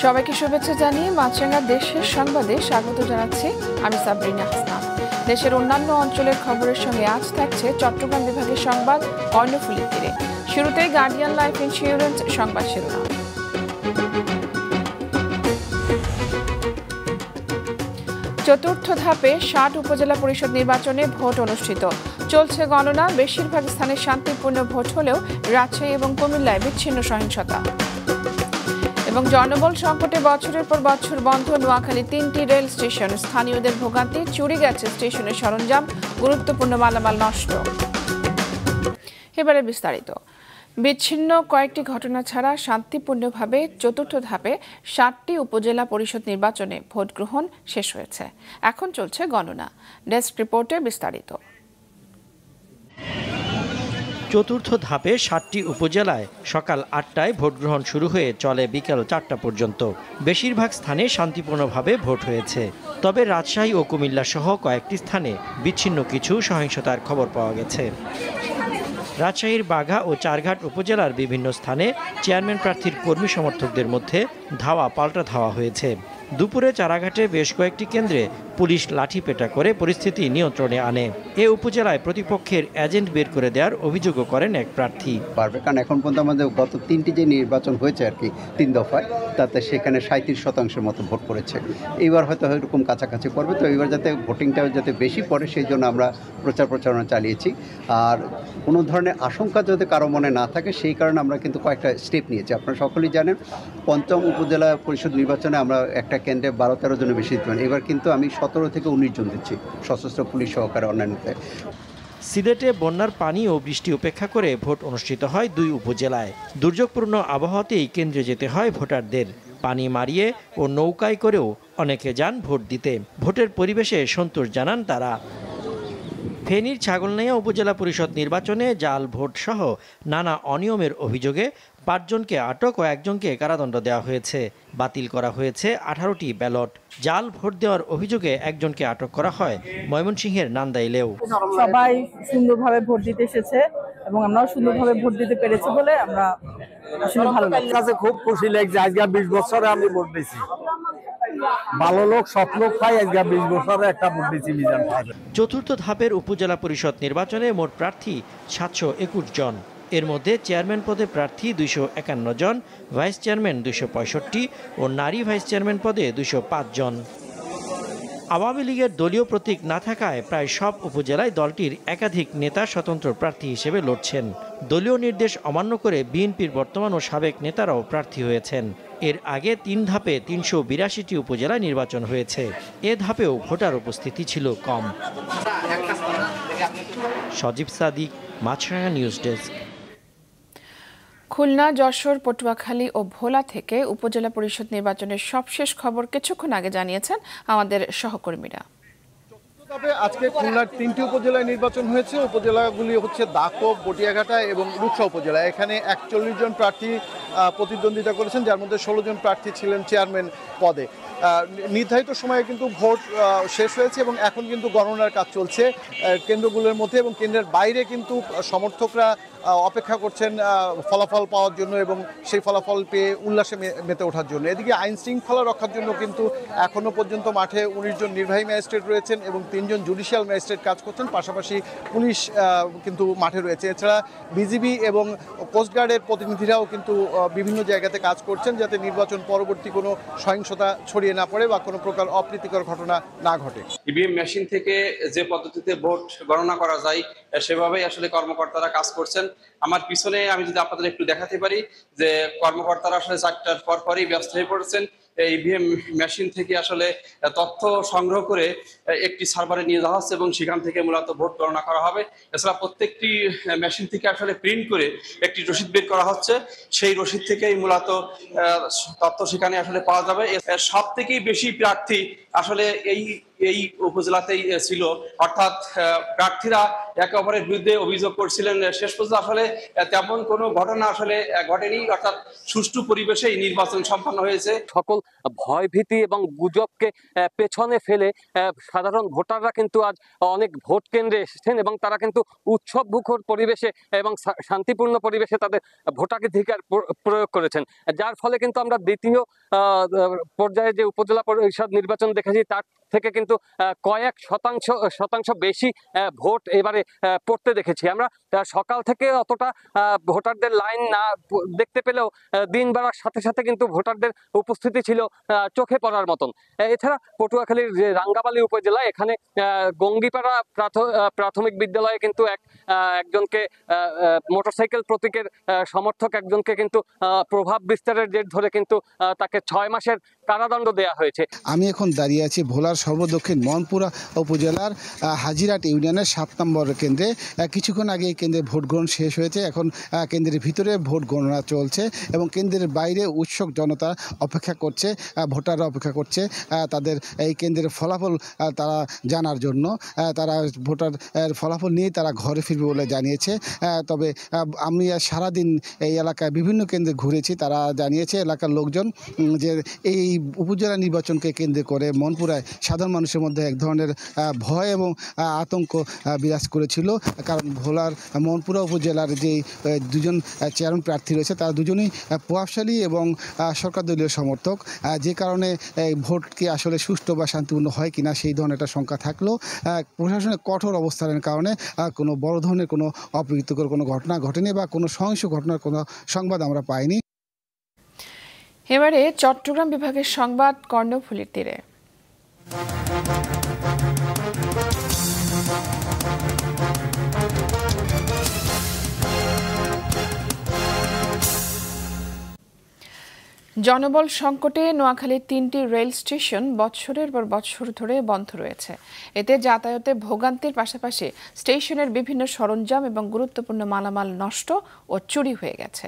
সবাইকে শুভেচ্ছা জানিয়ে মাছরাঙা দেশের সংবাদে স্বাগত জানাচ্ছি আমি সাবরিনা হাসনান। দেশের অন্যান্য অঞ্চলের খবরের সঙ্গে আজ থাকছে চট্টগ্রাম বিভাগের সংবাদ কর্ণফুলী তীরে। শুরুতেই গার্ডিয়ান লাইফ ইন্স্যুরেন্স সংবাদ শিরোনাম। চতুর্থ ধাপে ৬০ উপজেলা পরিষদ নির্বাচনে ভোট অনুষ্ঠিত। চলছে গণনা। বেশিরভাগ স্থানে শান্তিপূর্ণ ভোট হলেও রাজশাহী এবং কুমিল্লায় বিচ্ছিন্ন সহিংসতা। এবং জনবল সংকটে বছরের পর বছর বন্ধ নোয়াখালী ৩টি রেল স্টেশন। স্থানীয়দের ভোগান্তি, চুরি গেছে স্টেশনের সরঞ্জাম, গুরুত্বপূর্ণ মালামাল নষ্ট। এবারে বিস্তারিত। বিচ্ছিন্ন কয়েকটি ঘটনা ছাড়া শান্তিপূর্ণভাবে চতুর্থ ধাপে ৬০টি উপজেলা পরিষদ নির্বাচনে ভোট গ্রহণ শেষ হয়েছে। এখন চলছে গণনা। ডেস্ক রিপোর্টে বিস্তারিত। চতুর্থ ধাপে ৬০টি উপজেলায় সকাল ৮টায় ভোট গ্রহণ শুরু হয়ে চলে বিকেল ৪টা পর্যন্ত। বেশিরভাগ স্থানে শান্তিপূর্ণভাবে ভোট হয়েছে। তবে রাজশাহী ও কুমিল্লা সহ কয়েকটি স্থানে বিচ্ছিন্ন কিছু সহিংসতার খবর পাওয়া গেছে। রাজশাহীর বাঘা ও চারঘাট উপজেলার বিভিন্ন স্থানে চেয়ারম্যান প্রার্থীর কর্মী সমর্থকদের মধ্যে ধাওয়া পাল্টা ধাওয়া হয়েছে। দুপুরে চারাঘাটে বেশ কয়েকটি কেন্দ্রে পুলিশ লাঠিপেটা করে পরিস্থিতি নিয়ন্ত্রণে আনে। এ উপজেলায় প্রতিপক্ষের এজেন্ট বের করে দেওয়ার অভিযোগও করেন এক প্রার্থী। পারবে কারণ এখন পর্যন্ত আমাদের গত 3টি যে নির্বাচন হয়েছে আর কি 3 দফায়, তাতে সেখানে 37% মতো ভোট পড়েছে। এইবার হয়তো এরকম কাছাকাছি পড়বে। তো এবার যাতে ভোটিংটা যাতে বেশি পড়ে সেই জন্য আমরা প্রচারণা চালিয়েছি। আর কোনো ধরনের আশঙ্কা যাতে কারো মনে না থাকে সেই কারণে আমরা কিন্তু কয়েকটা স্টেপ নিয়েছি। আপনারা সকলেই জানেন ৫ম উপজেলা পরিষদ নির্বাচনে আমরা একটা কেন্দ্রে ১২-১৩ জনের বেশি দিতে পারি। এবার কিন্তু আমি ১৭ থেকে ১৯ জন দিচ্ছি, সশস্ত্র পুলিশ সহকারে অন্যান্যতে। সিলেটে বন্যার পানি ও বৃষ্টি উপেক্ষা করে ভোট অনুষ্ঠিত হয় ২ উপজেলায়। দুর্যোগপূর্ণ আবহাওয়াতেই কেন্দ্রে যেতে হয় ভোটারদের। পানি মারিয়ে ও নৌকায় করেও অনেকে যান ভোট দিতে। ভোটের পরিবেশে সন্তোষ জানান তারা। ফেনীর ছাগলনাইয়া উপজেলা পরিষদ নির্বাচনে জাল ভোট সহ নানা অনিয়মের অভিযোগে ৫ জনকে আটক ও ১ জনকে কারাদণ্ড দেওয়া হয়েছে। বাতিল করা হয়েছে ১৮টি ব্যালট। জাল ভোট দেওয়ার অভিযোগে ১ জনকে আটক করা হয় ময়মনসিংহের নান্দাইলেও। সবাই সুন্দরভাবে ভোট দিতে এসেছে এবং আমরাও সুন্দরভাবে ভোট দিতে পেরেছি বলে আমরা আসলে ভালো লাগছে। খুব খুশি লাগছে। আজকে ২০ বছরে আমি ভোট দিয়েছি। ভালো লোক সব লোক পাই। আজকে ২০ বছরে একটা ভোট দিয়েছি মিজান সাহেব। চতুর্থ ধাপের উপজেলা পরিষদ নির্বাচনে মোট প্রার্থী ৭২১ জন। এর মধ্যে চেয়ারম্যান পদে প্রার্থী ২৫১ জন, ভাইস চেয়ারম্যান ২৬৫ ও নারী ভাইস চেয়ারম্যান পদে ২০৫ জন। আওয়ামী লীগের দলীয় প্রতীক না থাকায় প্রায় সব উপজেলায় দলটির একাধিক নেতা স্বতন্ত্র প্রার্থী হিসেবে লড়ছেন। দলীয় নির্দেশ অমান্য করে বিএনপির বর্তমান ও সাবেক নেতারাও প্রার্থী হয়েছেন। এর আগে ৩ ধাপে ৩৮২টি উপজেলায় নির্বাচন হয়েছে। এ ধাপেও ভোটার উপস্থিতি ছিল কম। সজীব সাদিক, মাছরাঙা নিউজ ডেস্ক। খুলনা, যশোর, পটুয়াখালী ও ভোলা থেকে উপজেলা পরিষদ নির্বাচনের সবশেষ খবর কিছুক্ষণ আগে জানিয়েছেন আমাদের সহকর্মীরা। আজকে খুলনার 3টি উপজেলায় নির্বাচন হয়েছে। উপজেলাগুলি হচ্ছে দাকব, বটিয়াঘাটা এবং রূপসা উপজেলা। এখানে ৪১ জন প্রার্থী প্রতিদ্বন্দ্বিতা করেছেন, যার মধ্যে ১৬ জন প্রার্থী ছিলেন চেয়ারম্যান পদে। নির্ধারিত সময়ে কিন্তু ভোট শেষ হয়েছে এবং এখন কিন্তু গণনার কাজ চলছে কেন্দ্রগুলোর মধ্যে, এবং কেন্দ্রের বাইরে কিন্তু সমর্থকরা অপেক্ষা করছেন ফলাফল পাওয়ার জন্য এবং সেই ফলাফল পেয়ে উল্লাসে মেতে ওঠার জন্য। এদিকে আইন শৃঙ্খলা রক্ষার জন্য কিন্তু এখনও পর্যন্ত মাঠে ১৯ জন নির্বাহী ম্যাজিস্ট্রেট রয়েছেন এবং ৩ জন জুডিশিয়াল ম্যাজিস্ট্রেট কাজ করছেন। পাশাপাশি পুলিশ কিন্তু মাঠে রয়েছে। এছাড়া বিজিবি এবং কোস্টগার্ডের প্রতিনিধিরাও কিন্তু বিভিন্ন জায়গাতে কাজ করছেন, যাতে নির্বাচন পরবর্তী কোনো সহিংসতা ছড়িয়ে না পড়ে বা কোনো প্রকার অপ্রীতিকর ঘটনা না ঘটে। ইভিএম মেশিন থেকে যে পদ্ধতিতে ভোট গণনা করা যায় সেভাবেই আসলে কর্মকর্তারা কাজ করছেন। আমার পিছনে আমি যদি আপনাদের একটু দেখাতে পারি যে কর্মকর্তারা আসলে ৪টার পরই ব্যস্ত হয়ে পড়েছেন। ইভিএম মেশিন থেকে আসলে তথ্য সংগ্রহ করে একটি সার্ভারে নিয়ে যাওয়া হচ্ছে এবং সেখান থেকে মূলত ভোট গণনা করা হবে। এছাড়া প্রত্যেকটি মেশিন থেকে আসলে প্রিন্ট করে একটি রসিদ বের করা হচ্ছে। সেই রসিদ থেকেই মূলত তথ্য সেখানে আসলে পাওয়া যাবে। সব থেকেই বেশি প্রার্থী আসলে এই উপজেলাতেই ছিল, অর্থাৎ প্রার্থীরা একে অপরের বিরুদ্ধে অভিযোগ করছিলেন। শেষ পর্যন্ত আসলে তেমন কোনো ঘটনা আসলে ঘটেনি, অর্থাৎ সুষ্ঠু পরিবেশেই নির্বাচন সম্পন্ন হয়েছে। সকল ভয়ভীতি এবং গুজবকে পেছনে ফেলে সাধারণ ভোটাররা কিন্তু আজ অনেক ভোট কেন্দ্রে এসেছেন এবং তারা কিন্তু উৎসবমুখর পরিবেশে এবং শান্তিপূর্ণ পরিবেশে তাদের ভোটাধিকার প্রয়োগ করেছেন, যার ফলে কিন্তু আমরা দ্বিতীয় পর্যায়ে যে উপজেলা পরিষদ নির্বাচন দেখেছি তার থেকে কিন্তু কয়েক শতাংশ বেশি ভোট এবারে পড়তে দেখেছি আমরা। সকাল থেকে অতটা ভোটারদের লাইন না দেখতে পেলেও দিন বাড়ার সাথে সাথে কিন্তু ভোটারদের উপস্থিতি ছিল চোখে পড়ার মতন। এছাড়া পটুয়াখালীর যে রাঙ্গামালী উপজেলা, এখানে গঙ্গিপাড়া প্রাথমিক বিদ্যালয়ে কিন্তু একজনকে মোটরসাইকেল প্রতীকের সমর্থক একজনকে কিন্তু প্রভাব বিস্তারের জের ধরে কিন্তু তাকে 6 মাসের কারাদণ্ড দেওয়া হয়েছে। আমি এখন দাঁড়িয়ে আছি ভোলার সর্বদক্ষিণ মনপুরা উপজেলার হাজিরাট ইউনিয়নের 7 নম্বর কেন্দ্রে। কিছুক্ষণ আগে এই কেন্দ্রে ভোট গ্রহণ শেষ হয়েছে। এখন কেন্দ্রের ভিতরে ভোট গণনা চলছে এবং কেন্দ্রের বাইরে উৎসুক জনতা অপেক্ষা করছে, ভোটাররা অপেক্ষা করছে তাদের এই কেন্দ্রের ফলাফল তারা জানার জন্য। তারা ভোটার ফলাফল নিয়ে তারা ঘরে ফিরবে বলে জানিয়েছে। তবে আমি সারাদিন এই এলাকায় বিভিন্ন কেন্দ্রে ঘুরেছি, তারা জানিয়েছে এলাকার লোকজন যে এই উপজেলা নির্বাচনকে কেন্দ্র করে মনপুরায় সাধারণ মানুষের মধ্যে এক ধরনের ভয় এবং আতঙ্ক বিরাজ করেছিল। কারণ ভোলার মনপুরা উপজেলার যে দুজন চেয়ারম্যান প্রার্থী রয়েছে তারা দুজনেই প্রভাবশালী এবং সরকার দলীয় সমর্থক, যে কারণে ভোটকে আসলে সুষ্ঠু বা শান্তিপূর্ণ হয় কিনা সেই ধরনের একটা শঙ্কা থাকলেও প্রশাসনের কঠোর অবস্থানের কারণে কোনো বড় ধরনের কোনো অপ্রীতিকর কোনো ঘটনা ঘটেনি বা কোনো সহিংস ঘটনার কোনো সংবাদ আমরা পাইনি। এবারে চট্টগ্রাম বিভাগের সংবাদ কর্ণফুলীর তীরে। জনবল সংকটে নোয়াখালীর 3টি রেল স্টেশন বছরের পর বছর ধরে বন্ধ রয়েছে। এতে যাতায়াতে ভোগান্তির পাশাপাশি স্টেশনের বিভিন্ন সরঞ্জাম এবং গুরুত্বপূর্ণ মালামাল নষ্ট ও চুরি হয়ে গেছে।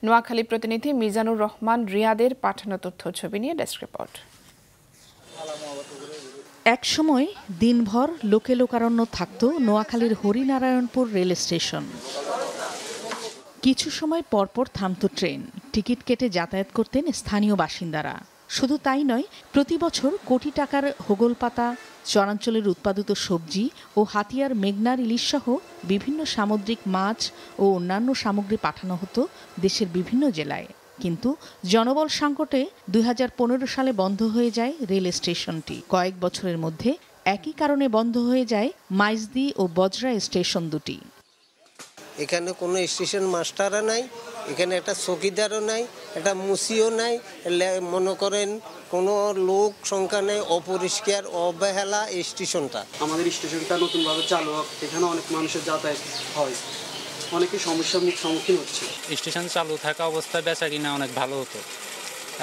নোয়াখালী প্রতিনিধি মিজানুর রহমান রিয়াদের পাঠানো তথ্য ছবি নিয়ে ডেস্ক রিপোর্ট। এক সময় দিনভর লোকে লোকারণ্য থাকত নোয়াখালীর হরিনারায়ণপুর রেল স্টেশন। কিছু সময় পরপর থামত ট্রেন, টিকিট কেটে যাতায়াত করতেন স্থানীয় বাসিন্দারা। শুধু তাই নয়, প্রতি বছর কোটি টাকার হোগল পাতা, চরাঞ্চলের উৎপাদিত সবজি ও হাতিয়ার মেঘনার ইলিশ সহ বিভিন্ন সামুদ্রিক মাছ ও অন্যান্য সামগ্রী পাঠানো হতো দেশের বিভিন্ন জেলায়। কিন্তু জনবল সংকটে 2015 সালে বন্ধ হয়ে যায় রেল স্টেশনটি। কয়েক বছরের মধ্যে একই কারণে বন্ধ হয়ে যায় মাইজদি ও বজরা স্টেশন দুটি। এখানে কোনো স্টেশন মাস্টারও নাই, এখানে একটা চৌকিদারও নাই, একটা মুসিও নাই, মনে করেন কোনো লোক সংখ্যা নেই, অপরিষ্কার অবহেলা এই স্টেশনটা। আমাদের স্টেশনটা নতুনভাবে চালু হোক, এখানে অনেক মানুষের যাতায়াত হয়, অনেকে সমস্যার সম্মুখীন হচ্ছে। স্টেশন চালু থাকা অবস্থায় বেচা কিনা অনেক ভালো হতো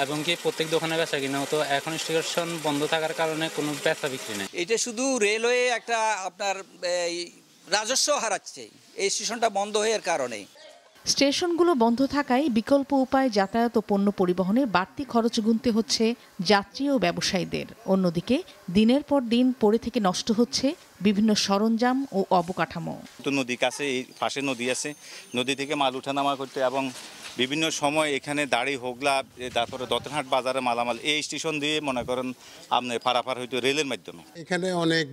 এবং কি প্রত্যেক দোকানে বেচা কিনা হতো। এখন স্টেশন বন্ধ থাকার কারণে কোনো বেচা বিক্রি নেই। এটা শুধু রেলওয়ে একটা আপনার রাজস্ব হারাচ্ছে এই স্টেশনটা বন্ধ হওয়ার কারণে। স্টেশনগুলো বন্ধ থাকায় বিকল্প উপায় যাতায়াত ও পণ্য পরিবহনে বাড়তি খরচ গুনতে হচ্ছে যাত্রী ও ব্যবসায়ীদের। অন্যদিকে দিনের পর দিন পড়ে থেকে নষ্ট হচ্ছে বিভিন্ন সরঞ্জাম ও অবকাঠামো। নদী কাছে, এই পাশে নদী আছে, নদী থেকে মাল উঠানামা করতে এবং বিভিন্ন সময় এখানে দাড়ি হোগলা, তারপরে দতনহাট বাজারে মালামাল এই স্টেশন দিয়ে মনে করেন আপনি পারাপার হইতো রেলের মাধ্যমে। এখানে অনেক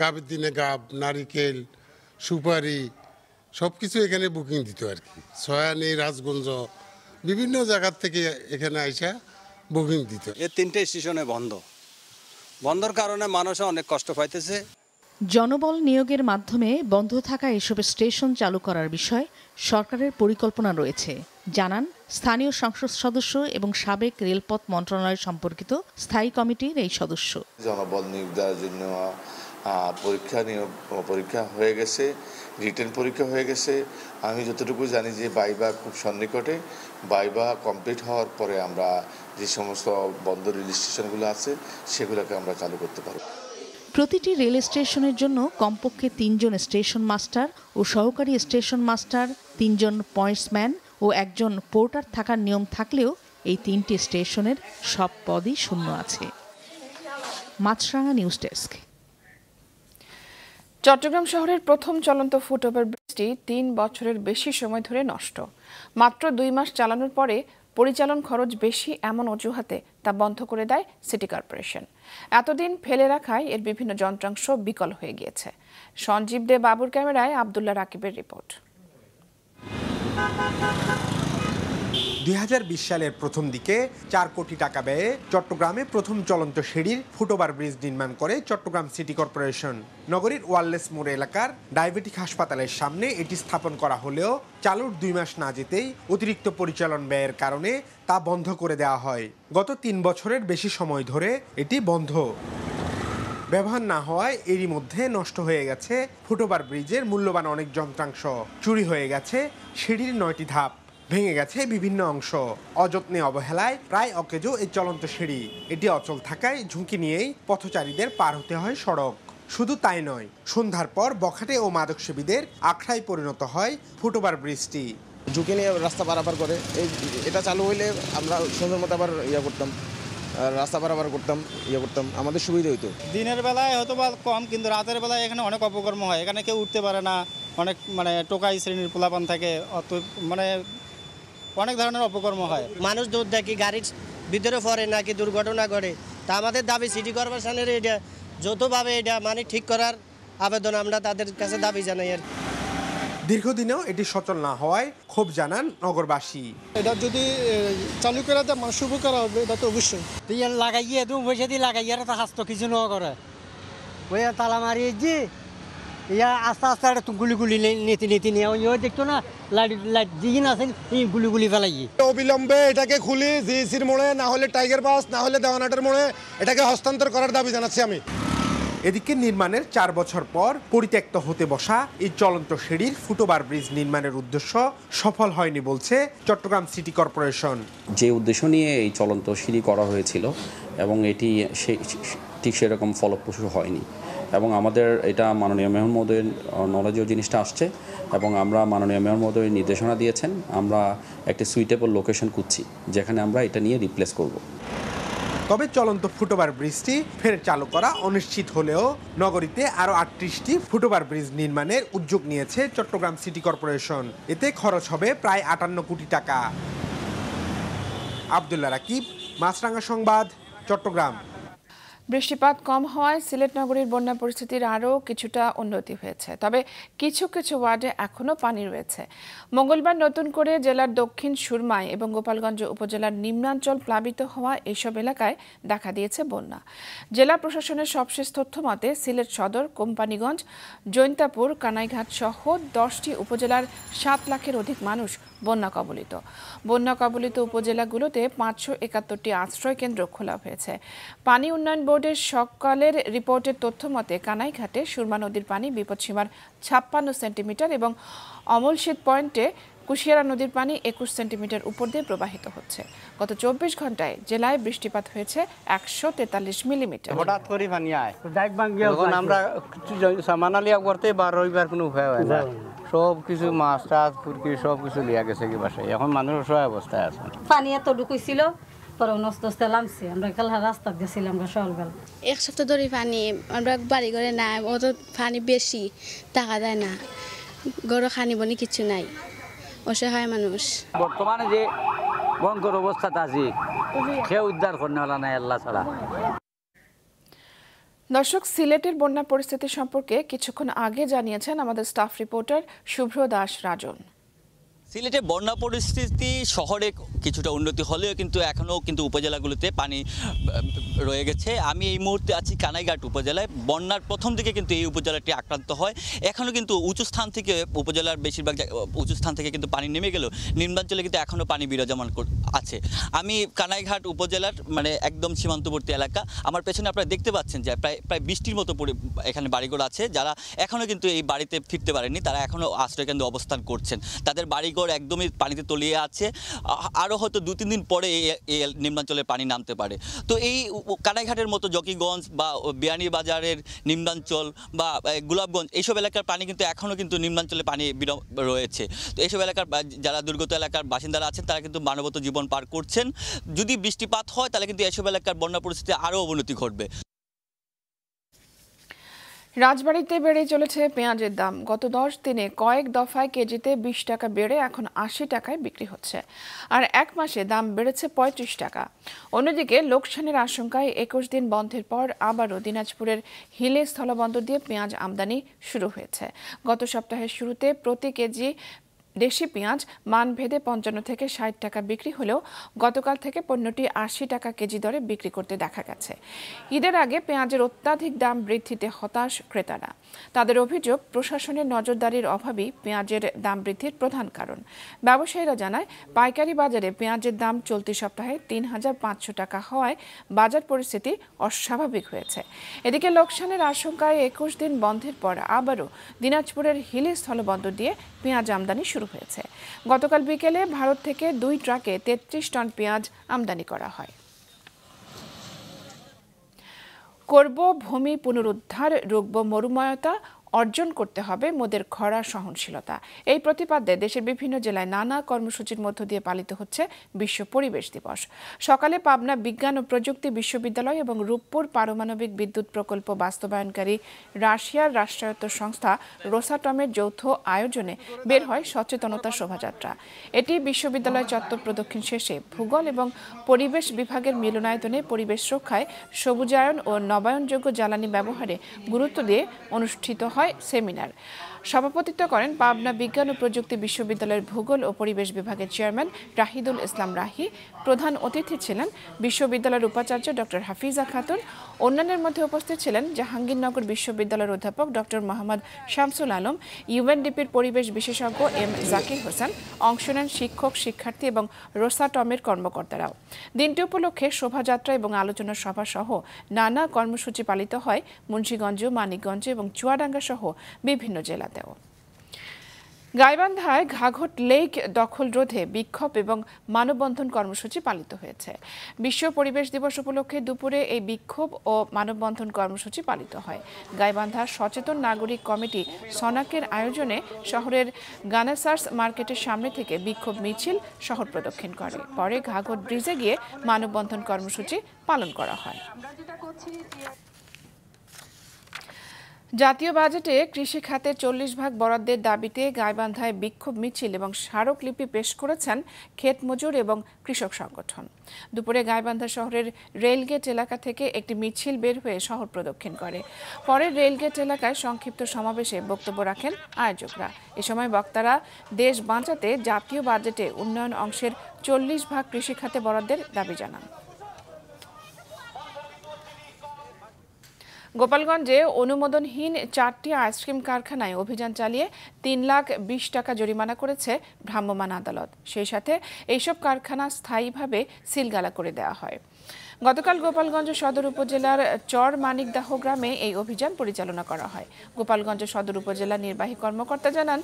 গাবের দিনে গাব, নারিকেল, সুপারি সব কিছু এখানে বুকিং দিত আর কি। সয়ানি, রাজগঞ্জ বিভিন্ন জায়গার থেকে এখানে আইসা বুকিং দিত। এই 3টে স্টেশনে বন্ধর কারণে মানুষ অনেক কষ্ট পাইতেছে। জনবল নিয়োগের মাধ্যমে বন্ধ থাকা এসব স্টেশন চালু করার বিষয়ে সরকারের পরিকল্পনা রয়েছে, জানান স্থানীয় সংসদ সদস্য এবং সাবেক রেলপথ মন্ত্রণালয় সম্পর্কিত স্থায়ী কমিটির এই সদস্য। জনবল নিয়োগ দেওয়ার জন্য পরীক্ষা হয়ে গেছে, রিটেন পরীক্ষা হয়ে গেছে। আমি যতটুকু জানি যে বাইবা খুব সন্নিকটে, বাইবা কমপ্লিট হওয়ার পরে আমরা যে সমস্ত বন্ধ রেল স্টেশনগুলো আছে সেগুলোকে আমরা চালু করতে পারব। প্রতিটি রেল স্টেশনের জন্য কমপক্ষে 3 জন স্টেশন মাস্টার ও সহকারী স্টেশন মাস্টার, 3 জন পয়েন্টসম্যান ও 1 জন পোর্টার থাকার নিয়ম থাকলেও এই 3টি স্টেশনের সব পদই শূন্য আছে। মাছরাঙা নিউজ ডেস্ক। চট্টগ্রাম শহরের প্রথম চলন্ত ফুটওভার ব্রিজটি ৩ বছরের বেশি সময় ধরে নষ্ট। মাত্র ২ মাস চালানোর পরে পরিচালন খরচ বেশি এমন অজুহাতে তা বন্ধ করে দেয় সিটি কর্পোরেশন। এতদিন ফেলে রাখায় এর বিভিন্ন যন্ত্রাংশ বিকল হয়ে গিয়েছে। সঞ্জীব দে বাবুর ক্যামেরায় আব্দুল্লাহ রাকিবের রিপোর্ট। ২০২০ সালের প্রথম দিকে ৪ কোটি টাকা ব্যয়ে চট্টগ্রামে প্রথম চলন্ত সিঁড়ির ফুটওভার ব্রিজ নির্মাণ করে চট্টগ্রাম সিটি কর্পোরেশন। নগরীর ওয়ারলেস মোড় এলাকার ডায়াবেটিক হাসপাতালের সামনে এটি স্থাপন করা হলেও চালুর ২ মাস না যেতেই অতিরিক্ত পরিচালন ব্যয়ের কারণে তা বন্ধ করে দেওয়া হয়। গত ৩ বছরের বেশি সময় ধরে এটি বন্ধ। ব্যবহার না হওয়ায় এরই মধ্যে নষ্ট হয়ে গেছে ফুটওভার ব্রিজের মূল্যবান অনেক যন্ত্রাংশ। চুরি হয়ে গেছে সিঁড়ির ৯টি ধাপ, ভেঙে গেছে বিভিন্ন অংশ। অযত্নে অবহেলায় প্রায় অকেজো এই চলন্ত সিঁড়ি। এটি অচল থাকায় ঝুঁকি নিয়েই পথচারীদের পার হতে হয় সড়ক। শুধু তাই নয়, সন্ধ্যার পর বখাটে ও মাদকসেবীদের আখড়ায় পরিণত হয় ফুটওভার ব্রিজটি। ঝুঁকি নিয়ে রাস্তা পারাপার করে এটা চালু হইলে আমরা সুন্দর মতো আবার করতাম, রাস্তা পারাপার করতাম, আমাদের সুবিধা হইতো। দিনের বেলায় হয়তো বা কম, কিন্তু রাতের বেলায় এখানে অনেক অপকর্ম হয়। এখানে কেউ উঠতে পারে না, অনেক টোকাই শ্রেণীর পোলাপান থাকে, অনেক ধরনের অপকর্ম হয়। মানুষ দূর দেখি গাড়ির ভিতরে পড়ে নাকি দুর্ঘটনা ঘটে। তা আমাদের দাবি সিটি কর্পোরেশনের এটা যৌথভাবে এটা ঠিক করার আবেদন আমরা তাদের কাছে দাবি জানাই। আর দীর্ঘদিনেও এটি সচল না হওয়ায় ক্ষোভ জানান নগরবাসী। এটা যদি চালু করে দেয় মানুষ উপকার হবে, এটা তো অবশ্যই। তুই লাগাইয়ে তুমি পয়সা দিয়ে লাগাইয়ার তো হাস্ত কিছু ন করে ওই তালা মারিয়ে যে ইয়া আস্তে আস্তে একটা গুলি নীতি নিয়ে ওই দেখতো না লাইট দিন আছে গুলি ফেলাইয়ে। অবিলম্বে এটাকে খুলি জিএসির মোড়ে, না হলে টাইগার বাস, না হলে দেওয়ানাটার মোড়ে এটাকে হস্তান্তর করার দাবি জানাচ্ছি আমি। এদিকে নির্মাণের ৪ বছর পর পরিত্যক্ত হতে বসা এই চলন্ত সিঁড়ির ফুটওভার ব্রিজ নির্মাণের উদ্দেশ্য সফল হয়নি বলছে চট্টগ্রাম সিটি কর্পোরেশন। যে উদ্দেশ্য নিয়ে এই চলন্ত সিঁড়ি করা হয়েছিল এবং এটি ঠিক সেরকম ফলপ্রসূ হয়নি, এবং আমাদের এটা মাননীয় মেয়র মহোদয়ের নলেজেও জিনিসটা আসছে এবং আমরা মাননীয় মেয়র মহোদয়ের নির্দেশনা দিয়েছেন। আমরা একটি সুইটেবল লোকেশন খুঁজছি যেখানে আমরা এটা নিয়ে রিপ্লেস করব। তবে চলন্ত ফুটওভার ব্রিজটি ফের চালু করা অনিশ্চিত হলেও নগরীতে আরও ৩৮টি ফুটওভার ব্রিজ নির্মাণের উদ্যোগ নিয়েছে চট্টগ্রাম সিটি কর্পোরেশন। এতে খরচ হবে প্রায় ৫৮ কোটি টাকা। আব্দুল্লাহ রাকিব, মাছরাঙা সংবাদ, চট্টগ্রাম। বৃষ্টিপাত কম হওয়ায় সিলেট নগরীর বন্যা পরিস্থিতির আরও কিছুটা উন্নতি হয়েছে, তবে কিছু কিছু ওয়ার্ডে এখনও পানি রয়েছে। মঙ্গলবার নতুন করে জেলার দক্ষিণ সুরমাই এবং গোপালগঞ্জ উপজেলার নিম্নাঞ্চল প্লাবিত হওয়া এইসব এলাকায় দেখা দিয়েছে বন্যা। জেলা প্রশাসনের সবশেষ তথ্য মতে সিলেট সদর, কোম্পানিগঞ্জ, জৈন্তাপুর, কানাইঘাট সহ 10টি উপজেলার ৭ লাখের অধিক মানুষ বন্যা কবলিত। বন্যা কবলিত উপজেলাগুলোতে 571টি আশ্রয় কেন্দ্র খোলা হয়েছে। পানি উন্নয়ন বোর্ডের সকালের রিপোর্টের তথ্য মতে কানাইঘাটে সুরমা নদীর পানি বিপদসীমার 56 সেন্টিমিটার এবং অমলশীত পয়েন্টে কুশিয়ারা নদীর পানি 21 সেন্টিমিটার উপর দিয়ে প্রবাহিত হচ্ছে। গত 24 ঘন্টায় জেলায় বৃষ্টিপাত হয়েছে 143 মিলিমিটার। হঠাৎ করে পানি আয়, তখন আমরা মানালি করতে বা রবিবার কোনো উপায় হয় না, সব কিছু মাছ টাছ ফুরকি সব কিছু লিয়া গেছে কি বাসায়। এখন মানুষ অসহায় অবস্থায় আছে। পানি এত ঢুকেছিল, পরে নষ্ট নামছে। আমরা কাল রাস্তা গেছিলাম সকালবেলা। 1 সপ্তাহ ধরে পানি, আমরা বাড়ি ঘরে না, অত পানি বেশি টাকা দেয় না, গরু খানি বনি কিছু নাই, অসহায় মানুষ। বর্তমানে যে ভয়ঙ্কর অবস্থাটা আছে কেউ উদ্ধার করতে পারে না আল্লাহ ছাড়া। দর্শক, সিলেটের বন্যা পরিস্থিতি সম্পর্কে কিছুক্ষণ আগে জানিয়েছেন আমাদের স্টাফ রিপোর্টার শুভ্র দাস রাজন। সিলেটে বন্যা পরিস্থিতি শহরে কিছুটা উন্নতি হলেও কিন্তু এখনও কিন্তু উপজেলাগুলোতে পানি রয়ে গেছে। আমি এই মুহূর্তে আছি কানাইঘাট উপজেলায়। বন্যার প্রথম দিকে কিন্তু এই উপজেলাটি আক্রান্ত হয়। এখনও কিন্তু উঁচু স্থান থেকে, উপজেলার বেশিরভাগ উঁচু স্থান থেকে কিন্তু পানি নেমে গেলেও নিম্নাঞ্চলে কিন্তু এখনও পানি বিরাজমান আছে। আমি কানাইঘাট উপজেলার একদম সীমান্তবর্তী এলাকা। আমার পেছনে আপনারা দেখতে পাচ্ছেন যে প্রায় 20টির মতো এখানে বাড়িঘর আছে, যারা এখনও কিন্তু এই বাড়িতে ফিরতে পারেনি। তারা এখনও আশ্রয়কেন্দ্রে অবস্থান করছেন। তাদের বাড়িঘর একদমই পানিতে তলিয়ে আছে। আরও হয়তো 2-3 দিন পরে এই নিম্নাঞ্চলে পানি নামতে পারে। তো এই কানাইঘাটের মতো জকিগঞ্জ বা বিয়ানীবাজারের নিম্নাঞ্চল বা গোলাপগঞ্জ এইসব এলাকার পানি কিন্তু এখনও কিন্তু নিম্নাঞ্চলে পানি রয়েছে। তো এইসব এলাকার যারা দুর্গত এলাকার বাসিন্দারা আছেন তারা কিন্তু মানবত জীবন পার করছেন। যদি বৃষ্টিপাত হয় তাহলে কিন্তু এইসব এলাকার বন্যা পরিস্থিতি আরও অবনতি ঘটবে। রাজবাড়ীতে বেড়ে চলেছে পেঁয়াজের দাম। গত 10 দিনে কয়েক দফায় কেজিতে 20 টাকা বেড়ে এখন 80 টাকায় বিক্রি হচ্ছে, আর এক মাসে দাম বেড়েছে 35 টাকা। অন্যদিকে লোকসানের আশঙ্কায় 21 দিন বন্ধের পর আবারও দিনাজপুরের হিলে স্থলবন্দর দিয়ে পেঁয়াজ আমদানি শুরু হয়েছে। গত সপ্তাহের শুরুতে প্রতি কেজি দেশি পেঁয়াজ মানভেদে 55 থেকে 60 টাকা বিক্রি হলেও গতকাল থেকে পণ্যটি 80 টাকা কেজি দরে বিক্রি করতে দেখা গেছে। ঈদের আগে পেঁয়াজের অত্যাধিক দাম বৃদ্ধিতে হতাশ ক্রেতারা। তাদের অভিযোগ, প্রশাসনের নজরদারির অভাবই পেঁয়াজের দাম বৃদ্ধির প্রধান কারণ। ব্যবসায়ীরা জানায়, পাইকারি বাজারে পেঁয়াজের দাম চলতি সপ্তাহে 3500 টাকা হওয়ায় বাজার পরিস্থিতি অস্বাভাবিক হয়েছে। এদিকে লোকসানের আশঙ্কায় 21 দিন বন্ধের পর আবারও দিনাজপুরের হিলি স্থলবন্দর দিয়ে পেঁয়াজ আমদানি শুরু হয়েছে। গতকাল বিকেলে ভারত থেকে 2 ট্রাকে 33 টন পেঁয়াজ আমদানি করা হয়। করব ভূমি পুনরুদ্ধার, রুখব মরুময়তা, অর্জন করতে হবে মোদের খরা সহনশীলতা। এই প্রতিপাদ্যে দেশের বিভিন্ন জেলায় নানা কর্মসূচির মধ্য দিয়ে পালিত হচ্ছে বিশ্ব পরিবেশ দিবস। সকালে পাবনা বিজ্ঞান ও প্রযুক্তি বিশ্ববিদ্যালয় এবং রূপপুর পারমাণবিক বিদ্যুৎ প্রকল্প বাস্তবায়নকারী রাশিয়ার রাষ্ট্রায়ত্ত সংস্থা রোসাটমের যৌথ আয়োজনে বের হয় সচেতনতা শোভাযাত্রা। এটি বিশ্ববিদ্যালয় চত্বর প্রদক্ষিণ শেষে ভূগোল এবং পরিবেশ বিভাগের মিলনায়তনে পরিবেশ রক্ষায় সবুজায়ন ও নবায়নযোগ্য জ্বালানি ব্যবহারে গুরুত্ব দিয়ে অনুষ্ঠিত হয় সেমিনার। সভাপতিত্ব করেন পাবনা বিজ্ঞান ও প্রযুক্তি বিশ্ববিদ্যালয়ের ভূগোল ও পরিবেশ বিভাগের চেয়ারম্যান রাহিদুল ইসলাম রাহি। প্রধান অতিথি ছিলেন বিশ্ববিদ্যালয়ের উপাচার্য ডক্টর হাফিজা খাতুন। অন্যান্যের মধ্যে উপস্থিত ছিলেন জাহাঙ্গীরনগর বিশ্ববিদ্যালয়ের অধ্যাপক ডক্টর মোহাম্মদ শামসুল আলম, ইউএনডিপির পরিবেশ বিশেষজ্ঞ এম জাকির হোসেন। অংশ নেন শিক্ষক, শিক্ষার্থী এবং রোসাটমের কর্মকর্তারাও। দিনটি উপলক্ষে শোভাযাত্রা এবং আলোচনা সভা সহ নানা কর্মসূচি পালিত হয় মুন্সিগঞ্জ, মানিকগঞ্জ এবং চুয়াডাঙ্গা সহ বিভিন্ন জেলাতেও। গাইবান্ধায় ঘাঘট লেক দখল রোধে বিক্ষোভ এবং মানববন্ধন কর্মসূচি পালিত হয়েছে। বিশ্ব পরিবেশ দিবস উপলক্ষে দুপুরে এই বিক্ষোভ ও মানববন্ধন কর্মসূচি পালিত হয়। গাইবান্ধার সচেতন নাগরিক কমিটি সনাকের আয়োজনে শহরের গানাসার্স মার্কেটের সামনে থেকে বিক্ষোভ মিছিল শহর প্রদক্ষিণ করে। পরে ঘাঘট ব্রিজে গিয়ে মানববন্ধন কর্মসূচি পালন করা হয়। জাতীয় বাজেটে কৃষি খাতে 40% বরাদ্দের দাবিতে গাইবান্ধায় বিক্ষোভ মিছিল এবং স্মারকলিপি পেশ করেছেন ক্ষেত মজুর এবং কৃষক সংগঠন। দুপুরে গাইবান্ধা শহরের রেলগেট এলাকা থেকে একটি মিছিল বের হয়ে শহর প্রদক্ষিণ করে। পরে রেলগেট এলাকায় সংক্ষিপ্ত সমাবেশে বক্তব্য রাখেন আয়োজকরা। এ সময় বক্তারা দেশ বাঁচাতে জাতীয় বাজেটে উন্নয়ন অংশের 40% কৃষি খাতে বরাদ্দের দাবি জানান। গোপালগঞ্জে অনুমোদনহীন 4টি আইসক্রিম কারখানায় অভিযান চালিয়ে 3,20,000 টাকা জরিমানা করেছে ভ্রাম্যমাণ আদালত। সেই সাথে এইসব কারখানা স্থায়ীভাবে সিলগালা করে দেওয়া হয়। গতকাল গোপালগঞ্জ সদর উপজেলার চর মানিকদাহ গ্রামে এই অভিযান পরিচালনা করা হয়। গোপালগঞ্জ সদর উপজেলা নির্বাহী কর্মকর্তা জানান,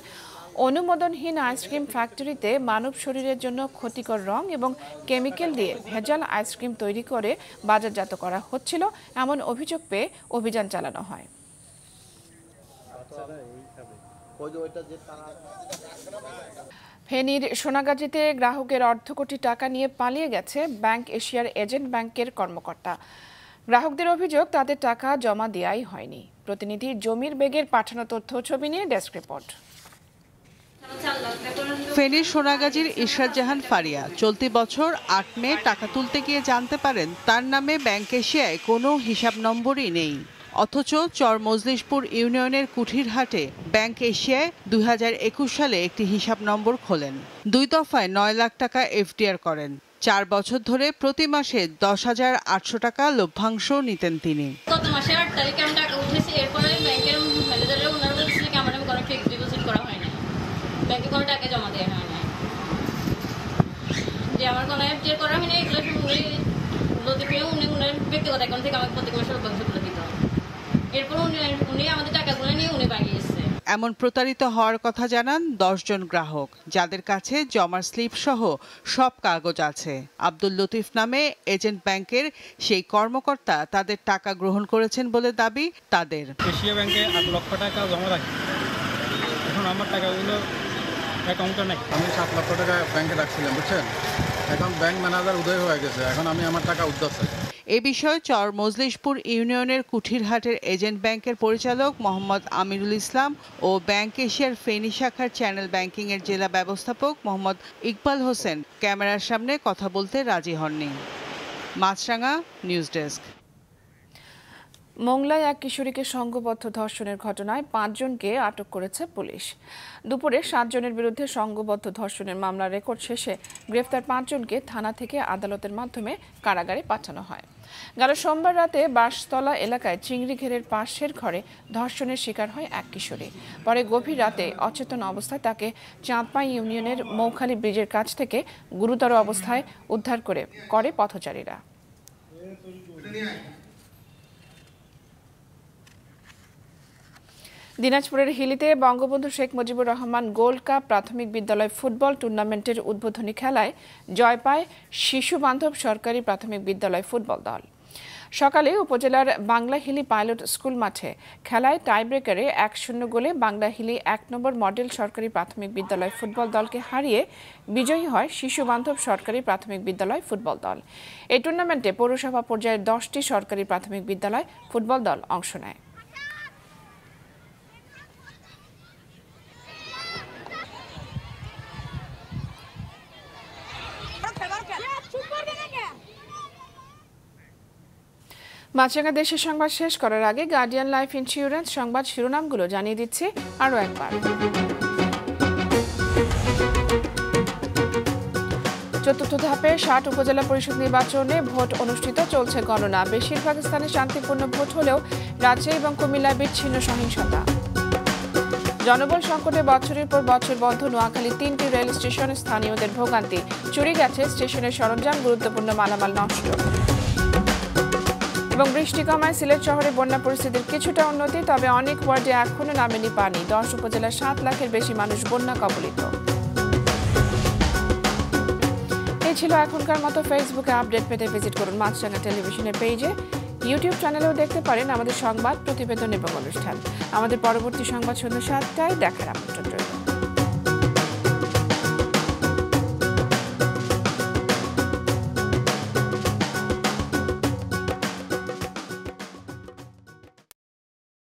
অনুমোদনহীন আইসক্রিম ফ্যাক্টরিতে মানব শরীরের জন্য ক্ষতিকর রং এবং কেমিক্যাল দিয়ে ভেজাল আইসক্রিম তৈরি করে বাজারজাত করা হচ্ছিল, এমন অভিযোগ পেয়ে অভিযান চালানো হয়। ফেনীর সোনাগাজীতে গ্রাহকের অর্ধ কোটি টাকা নিয়ে পালিয়ে গেছে ব্যাংক এশিয়ার এজেন্ট ব্যাংকের কর্মকর্তা। গ্রাহকদের অভিযোগ, তাদের টাকা জমা দেওয়াই হয়নি। প্রতিনিধি জমির বেগের পাঠানো তথ্য ছবি নিয়ে ডেস্ক রিপোর্ট। ফেনীর সোনাগাজীর ইশরাত জাহান ফারিয়া চলতি বছর 8 মে টাকা তুলতে গিয়ে জানতে পারেন তার নামে ব্যাংক এশিয়ায় কোনো হিসাব নম্বরই নেই। অথচ চর মজলিশপুর ইউনিয়নের কুঠিরহাটে ব্যাংক এশিয়ায় 2021 সালে একটি হিসাব নম্বর খোলেন। 2 দফায় 9 লাখ টাকা এফডিআর করেন। 4 বছর ধরে প্রতি মাসে 10,800 টাকা লভ্যাংশ নিতেন তিনি। গত মাসে 8 তারিখে আমি টাকা উঠেছি, এরপরে ব্যাংকের ম্যানেজাররা ওনারা বলছিল কি আমার নামে কোনো ফিক্সড ডিপোজিট করা হয় না, ব্যাংকে কোনো টাকা জমা দেওয়া হয় না, যে আমার কোনো এফডিআর করা হয়নি। এগুলো উনি উনার ব্যক্তিগত অ্যাকাউন্ট থেকে আমাকে প্রতি মাসে লভ্যাংশগুলো দিত। এরপর উনি আমাদের টাকাগুলো নিয়ে উনি বাগিয়ে এসছে। এমন প্রতারিত হওয়ার কথা জানান 10 জন গ্রাহক, যাদের কাছে জমার স্লিপ সহ সব কাগজ আছে। আব্দুল লতিফ নামে এজেন্ট ব্যাংকের সেই কর্মকর্তা তাদের টাকা গ্রহণ করেছেন বলে দাবি তাদের। এশিয়া ব্যাংকে 8 লক্ষ টাকা জমা রাখি, এখন আমার টাকাগুলো অ্যাকাউন্টে নেই। আমি 7 লক্ষ টাকা ব্যাংকে রাখছিলাম, বুঝছেন। এখন ব্যাংক ম্যানেজার উদয় হয়ে গেছে, এখন আমি আমার টাকা উদ্ধার চাই। এ বিষয়ে চর মজলিশপুর ইউনিয়নের কুঠিরহাটের এজেন্ট ব্যাংকের পরিচালক মোহাম্মদ আমিরুল ইসলাম ও ব্যাংক এশিয়ার ফেনী শাখার চ্যানেল ব্যাংকিংয়ের জেলা ব্যবস্থাপক মোহাম্মদ ইকবাল হোসেন ক্যামেরার সামনে কথা বলতে রাজি হননি। মাছরাঙা নিউজ ডেস্ক। মোংলায় এক কিশোরীকে সংঘবদ্ধ ধর্ষণের ঘটনায় 5 জনকে আটক করেছে পুলিশ। দুপুরে 7 জনের বিরুদ্ধে সংঘবদ্ধ ধর্ষণের মামলা রেকর্ড শেষে গ্রেফতার 5 জনকে থানা থেকে আদালতের মাধ্যমে কারাগারে পাঠানো হয়। গেল সোমবার রাতে বাঁশতলা এলাকায় চিংড়ি ঘেরের পাশের ঘরে ধর্ষণের শিকার হয় এক কিশোরী। পরে গভীর রাতে অচেতন অবস্থায় তাকে চাঁদপাই ইউনিয়নের মৌখালী ব্রিজের কাছ থেকে গুরুতর অবস্থায় উদ্ধার করে পথচারীরা। দিনাজপুরের হিলিতে বঙ্গবন্ধু শেখ মুজিবুর রহমান গোল্ড কাপ প্রাথমিক বিদ্যালয় ফুটবল টুর্নামেন্টের উদ্বোধনী খেলায় জয় পায় শিশু বান্ধব সরকারি প্রাথমিক বিদ্যালয় ফুটবল দল। সকালে উপজেলার বাংলাহিলি পাইলট স্কুল মাঠে খেলায় টাইব্রেকারে 1-0 গোলে বাংলাহিলি 1 নম্বর মডেল সরকারি প্রাথমিক বিদ্যালয় ফুটবল দলকে হারিয়ে বিজয়ী হয় শিশু বান্ধব সরকারি প্রাথমিক বিদ্যালয় ফুটবল দল। এই টুর্নামেন্টে পৌরসভা পর্যায়ের 10টি সরকারি প্রাথমিক বিদ্যালয় ফুটবল দল অংশ নেয়। মাছরাঙা দেশের সংবাদ শেষ করার আগে গার্ডিয়ান লাইফ ইন্স্যুরেন্স সংবাদ শিরোনামগুলো জানিয়ে দিচ্ছি আরও একবার। চতুর্থ ধাপে 60 উপজেলা পরিষদ নির্বাচনে ভোট অনুষ্ঠিত, চলছে গণনা। বেশিরভাগ স্থানে শান্তিপূর্ণ ভোট হলেও রাজশাহী এবং কুমিল্লায় বিচ্ছিন্ন সহিংসতা। জনবল সংকটে বছরের পর বছর বন্ধ নোয়াখালী 3টি রেল স্টেশন, স্থানীয়দের ভোগান্তি। চুরি গেছে স্টেশনের সরঞ্জাম, গুরুত্বপূর্ণ মালামাল নষ্ট। এবং বৃষ্টি কমায় সিলেট শহরে বন্যা পরিস্থিতির কিছুটা উন্নতি, তবে অনেক ওয়ার্ডে এখনো নামেনি পানি। 10 উপজেলার 7 লাখের বেশি মানুষ বন্যা কবলিত। এই ছিল এখনকার মতো। ফেসবুকে আপডেট পেতে ভিজিট করুন মাছরাঙা টেলিভিশনের পেজে। ইউটিউব চ্যানেলেও দেখতে পারেন আমাদের সংবাদ, প্রতিবেদন এবং অনুষ্ঠান। আমাদের পরবর্তী সংবাদ সন্ধ্যা 7টায় দেখার আমন্ত্রণ রইল।